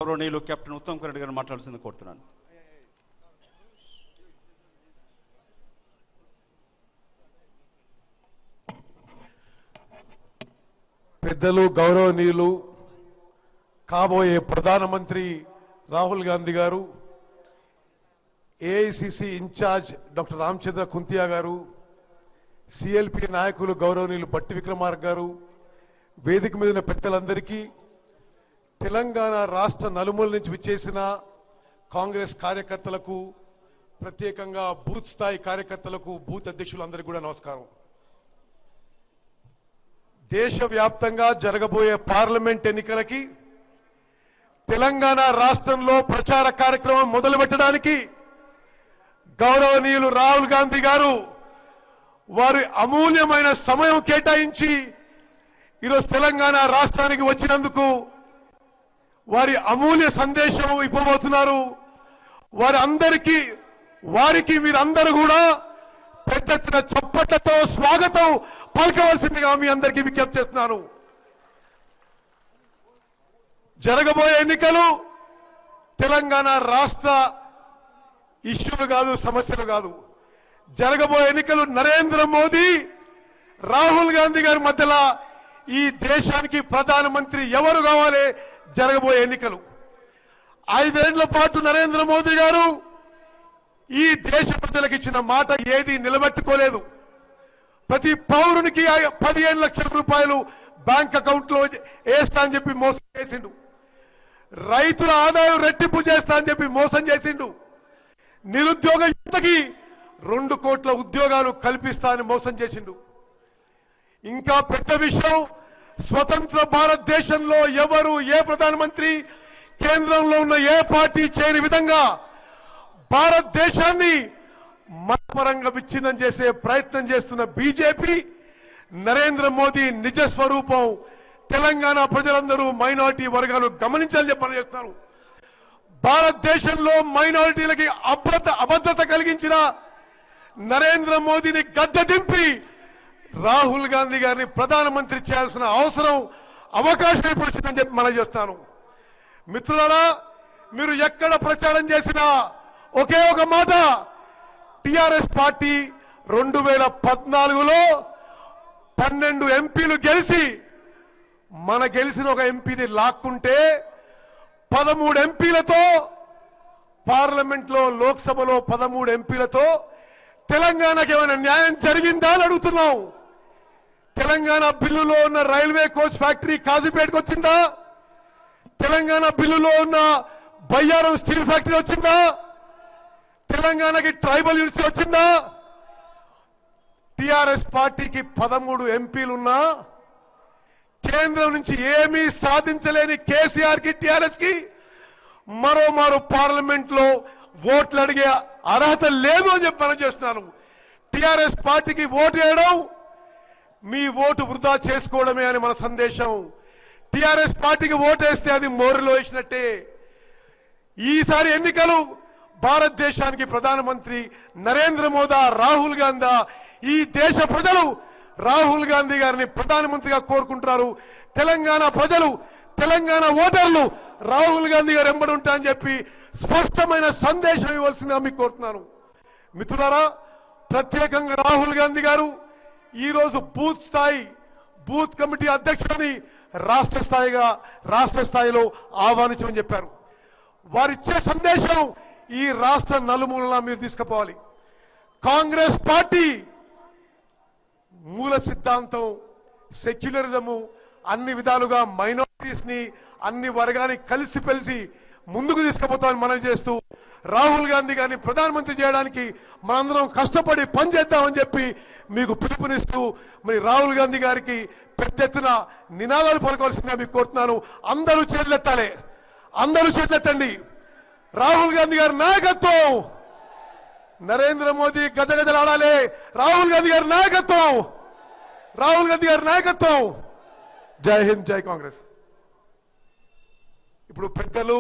గౌరవనీయులు కెప్టెన్ ఉత్తమ్ కుమార్ రెడ్డి గారు మాట్లాడాల్సింది కోరుతున్నాను. పెద్దలు గౌరవనీయులు కాబోయే ప్రధానమంత్రి రాహుల్ గాంధీ గారు, AICC incharge doctor Ramachandra Kuntia గారు, సిఎల్పి నాయకులు గౌరవనీయులు బట్టి విక్రమార్క గారు, వేదిక మీద ఉన్న పెద్దలందరికీ, తెలంగాణ రాష్ట్ర నలుమూల నుంచి విచ్చేసిన కాంగ్రెస్ కార్యకర్తలకు, ప్రత్యేకంగా బూత్ స్థాయి కార్యకర్తలకు, బూత్ అధ్యక్షులందరికీ కూడా నమస్కారం. దేశవ్యాప్తంగా జరగబోయే పార్లమెంట్ ఎన్నికలకి తెలంగాణ రాష్ట్రంలో ప్రచార కార్యక్రమం మొదలుపెట్టడానికి గౌరవనీయులు రాహుల్ గాంధీ గారు వారి అమూల్యమైన సమయం కేటాయించి ఈరోజు తెలంగాణ రాష్ట్రానికి వచ్చినందుకు వారి అమూల్య సందేశం ఇవ్వబోతున్నారు. వారికి మీరందరూ కూడా పెద్ద ఎత్తున చప్పట్లతో స్వాగతం పలకవలసిందిగా మీ అందరికీ విజ్ఞప్తి చేస్తున్నాను. జరగబోయే ఎన్నికలు తెలంగాణ రాష్ట్ర ఇష్యూలు కాదు, సమస్యలు కాదు. జరగబోయే ఎన్నికలు నరేంద్ర మోదీ, రాహుల్ గాంధీ గారి మధ్యలో ఈ దేశానికి ప్రధానమంత్రి ఎవరు కావాలి జరగబోయే ఎన్నికలు. 5 ఏళ్ల పాటు నరేంద్ర మోదీ గారు ఈ దేశ ప్రజలకు ఇచ్చిన మాట ఏది నిలబెట్టుకోలేదు. ప్రతి పౌరునికి 15 లక్షల రూపాయలు బ్యాంక్ అకౌంట్ లో వేస్తా అని చెప్పి మోసం చేసిండు. రైతుల ఆదాయం రెట్టింపు చేస్తా అని చెప్పి మోసం చేసిండు. నిరుద్యోగ యువతకి 2 కోట్ల ఉద్యోగాలు కల్పిస్తా అని మోసం చేసిండు. ఇంకా పెద్ద విషయం, స్వతంత్ర భారతదేశంలో ఎవరు ఏ ప్రధానమంత్రి, కేంద్రంలో ఉన్న ఏ పార్టీ చేయని విధంగా భారతదేశాన్ని మతపరంగా విచ్ఛిన్నం చేసే ప్రయత్నం చేస్తున్న బీజేపీ, నరేంద్ర మోదీ నిజ స్వరూపం తెలంగాణ ప్రజలందరూ మైనారిటీ వర్గాలు గమనించాలని చెప్పని చేస్తున్నారు. భారతదేశంలో మైనారిటీలకి అభద్రత కలిగించిన నరేంద్ర మోదీని గద్దె దింపి రాహుల్ గాంధీ గారిని ప్రధానమంత్రి చేయాల్సిన అవసరం, అవకాశం ఇప్పుడు వచ్చిందని చెప్పి మనం చేస్తాను. మిత్రులారా, మీరు ఎక్కడ ప్రచారం చేసినా ఒకే ఒక మాట, టిఆర్ఎస్ పార్టీ 2014లో 12 ఎంపీలు గెలిచి మన గెలిచిన ఒక ఎంపీని లాక్కుంటే 13 ఎంపీలతో పార్లమెంట్లో, లోక్సభలో 13 ఎంపీలతో తెలంగాణకి ఏమైనా న్యాయం జరిగిందా అని అడుగుతున్నాం. తెలంగాణ బిల్లులో ఉన్న రైల్వే కోచ్ ఫ్యాక్టరీ కాజీపేటకు వచ్చిందా? తెలంగాణ బిల్లులో ఉన్న బయ్యారం స్టీల్ ఫ్యాక్టరీ వచ్చిందా? తెలంగాణకి ట్రైబల్ యూనివర్సిటీ వచ్చిందా? టిఆర్ఎస్ పార్టీకి 13 ఎంపీలున్నా కేంద్రం నుంచి ఏమీ సాధించలేని కేసీఆర్ కి, టిఆర్ఎస్ కి మరోమారు పార్లమెంట్ లో ఓట్లు అడిగే అర్హత లేదు అని చెప్పి మనం చేస్తున్నాను. టిఆర్ఎస్ పార్టీకి ఓటు వేయడం మీ ఓటు వృధా చేసుకోవడమే అని మన సందేశం. టిఆర్ఎస్ పార్టీకి ఓటు వేస్తే అది మోరిలో వేసినట్టే. ఈసారి ఎన్నికలు భారతదేశానికి ప్రధానమంత్రి నరేంద్ర మోదీ, రాహుల్ గాంధీ, ఈ దేశ ప్రజలు రాహుల్ గాంధీ గారిని ప్రధానమంత్రిగా కోరుకుంటున్నారు. తెలంగాణ ప్రజలు, తెలంగాణ ఓటర్లు రాహుల్ గాంధీ గారు ఎంబడి ఉంటారని చెప్పి స్పష్టమైన సందేశం ఇవ్వాల్సిందిగా మీకు కోరుతున్నాను. మిత్రులారా, ప్రత్యేకంగా రాహుల్ గాంధీ గారు ఈరోజు బూత్ కమిటీ అధ్యక్షుడిని రాష్ట్ర స్థాయిలో ఆహ్వానించమని చెప్పారు. వారిచ్చే సందేశం ఈ రాష్ట్ర నలుమూలలా మీరు తీసుకుపోవాలి. కాంగ్రెస్ పార్టీ మూల సిద్ధాంతం సెక్యులరిజము, అన్ని విధాలుగా మైనారిటీస్ ని, అన్ని వర్గాన్ని కలిసి ముందుకు తీసుకుపోతామని మనం చేస్తూ, రాహుల్ గాంధీ గారిని ప్రధానమంత్రి చేయడానికి మనందరం కష్టపడి పనిచేద్దామని చెప్పి మీకు పిలుపునిస్తూ, మరి రాహుల్ గాంధీ గారికి పెద్ద ఎత్తున నినాదాలు పలకవలసిందిగా మీకు కోరుతున్నాను. అందరూ చేతులెత్తాలి, అందరూ చేతులెత్తండి. రాహుల్ గాంధీ గారి నాయకత్వం, నరేంద్ర మోదీ గజగజలాడాలి. రాహుల్ గాంధీ గారి నాయకత్వం, రాహుల్ గాంధీ గారి నాయకత్వం. జై హింద్, జై కాంగ్రెస్. ఇప్పుడు పెద్దలు